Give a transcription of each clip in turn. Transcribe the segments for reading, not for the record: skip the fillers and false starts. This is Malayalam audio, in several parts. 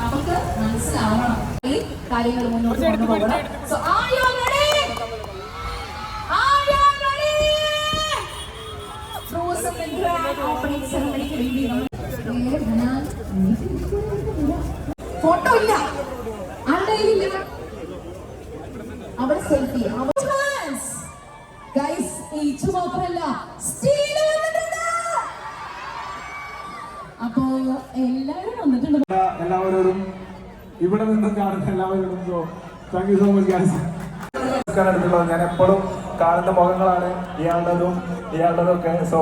നമുക്ക് മനസ്സിലാവണം ഈ കാര്യങ്ങൾ മുന്നോട്ട് കൊണ്ടുപോകണം. So are you ready? Are you ready? Rose grand opening സെറമണിക്ക് വേണ്ടി ഫോട്ടോ ഇല്ല, ആരുടെ ഇല്ല, അവിടെ സെൽഫി. ഗൈസ് ഈച്ച് മാത്രമല്ല സ്റ്റീൽ വന്നിട്ടുണ്ട്. അപ്പോ എല്ലാവരും വന്നിട്ടുണ്ട്. എല്ലാവരോടും ഇവിടെ നിന്നും കാണുന്ന എല്ലാവരോടും thank you so much guys. ഞാൻ എപ്പോഴും കാണുന്ന മുഖങ്ങളാണ് ഇയാളുടേതും ഒക്കെ. സോ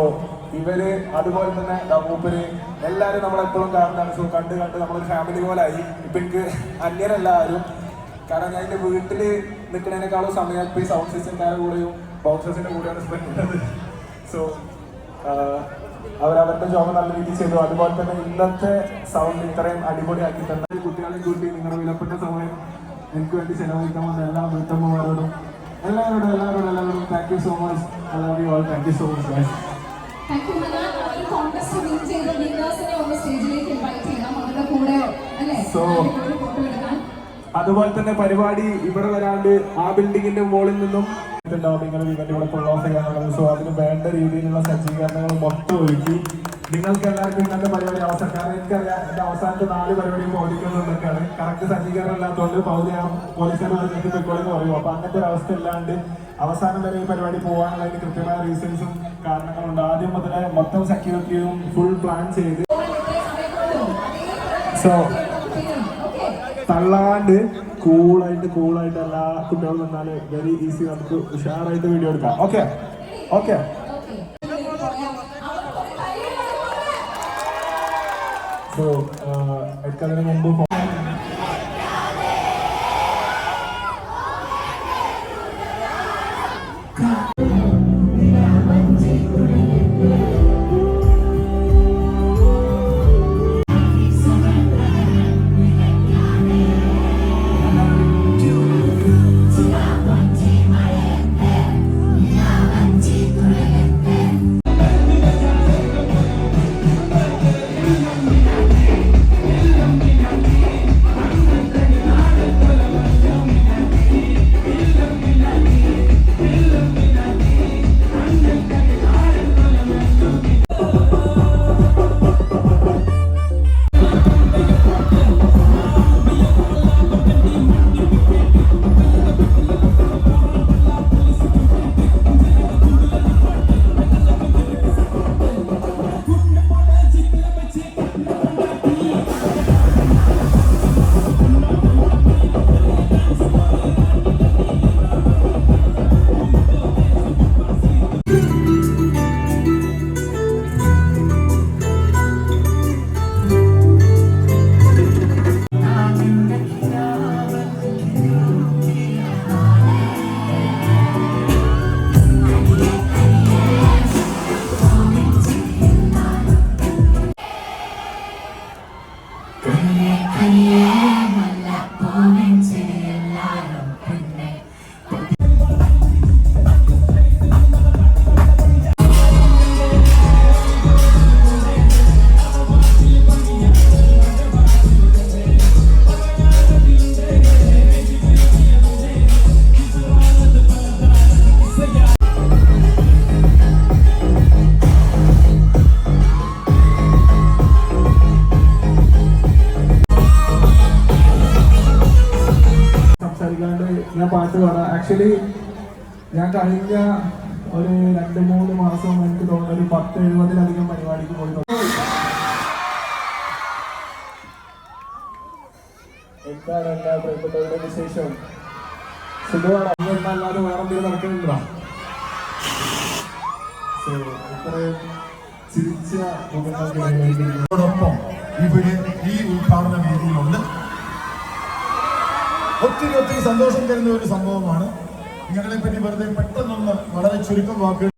ഇവര് അതുപോലെ തന്നെ മൂപ്പര് എല്ലാവരും നമ്മളെപ്പോഴും കാണുന്നതാണ്. സോ കണ്ട് നമ്മളൊരു ഫാമിലി പോലായി. ഇപ്പൊ എനിക്ക് അന്യരല്ല ആരും. കാരണം ഞാൻ എൻ്റെ വീട്ടിൽ നിൽക്കുന്നതിനേക്കാളും സമയം ഇപ്പോൾ ഈ സൗണ്ട് സിസ്റ്റംകാരുടെ കൂടെയും ബോക്സേഴ്സിൻ്റെ കൂടെയാണ് സ്പെൻഡ് ചെയ്യുന്നത്. സോ അവരവരുടെ ജോബ് നല്ല രീതിയിൽ ചെയ്തു. അതുപോലെ തന്നെ ഇന്നത്തെ സൗണ്ട് ഇത്രയും അടിപൊളിയാക്കി തന്നെ കുട്ടികളെ കൂട്ടി നിങ്ങളുടെ വിലപ്പെട്ട സമയം എനിക്ക് വേണ്ടി ചെലവഴിക്കാൻ വന്ന എല്ലാ വീട്ടമ്മമാരോടും എല്ലാവരോടും thank you so much. I love you all. Thank you so much guys. So അതുപോലെ തന്നെ പരിപാടി ഇവിടെ വരാണ്ട് ആ ബിൽഡിങ്ങിന്റെ മുകളിൽ നിന്നും നിങ്ങൾ ഇവന്റ് ഇവിടെ ഫുൾ ഓഫ് ചെയ്യാനുള്ളത്. സോ അതിന് വേണ്ട രീതിയിലുള്ള സജ്ജീകരണങ്ങൾ മൊത്തം ഒരുക്കി നിങ്ങൾക്ക് എല്ലാവർക്കും ഇന്നത്തെ പരിപാടി അവസാനം. കാരണം എനിക്കറിയാം എന്റെ അവസാനത്തെ 4 പരിപാടി ഓടിക്കുന്നതൊക്കെയാണ്. കറക്റ്റ് സജ്ജീകരണം ഇല്ലാത്തതുകൊണ്ട് പോലീസുകാർ പൊയ്ക്കോളെന്ന് പറയും. അപ്പൊ അങ്ങനത്തെ ഒരു അവസ്ഥ ഇല്ലാണ്ട് അവസാനം വരെ ഈ പരിപാടി പോകാനുള്ള അതിന് കൃത്യമായ റീസൺസും കാരണങ്ങളുണ്ട്. ആദ്യം മുതലേ മൊത്തം സെക്യൂരിറ്റിയും ഫുൾ പ്ലാൻ ചെയ്ത് സോ തള്ളാണ്ട് കൂളായിട്ട് എല്ലാ കുട്ടികളും വന്നാൽ വെരി ഈസി നമുക്ക് ഉഷാറായിട്ട് വീഡിയോ എടുക്കാം. ഓക്കെ സോ എടുക്കുന്നതിന് മുമ്പ് ഞാൻ പാട്ട് പാടാം. ആക്ച്വലി ഞാൻ കഴിഞ്ഞ ഒരു 2-3 മാസം എനിക്ക് തോന്നുന്നു ഒരു 10-70-ലധികം പരിപാടിക്ക് പോയി. എന്താണ് എല്ലാ പ്രിയപ്പെട്ടവരുടെ വിശേഷം? സുഖമാണ്. അല്ലാതെ വേറെ എന്തെങ്കിലും നടക്കുന്നുണ്ടോ? ഇത്രയും ചിരിച്ച മുഖങ്ങളോടൊപ്പം ഇവിടെ ഈ ഉദ്ഘാടന വേദിയിലുണ്ട് ഒത്തിരി ഒത്തിരി സന്തോഷം തരുന്ന ഒരു സംഭവമാണ്. ഞങ്ങളെ പറ്റി വെറുതെ പെട്ടെന്നൊന്ന് വളരെ ചുരുക്കം വാക്കുകൾ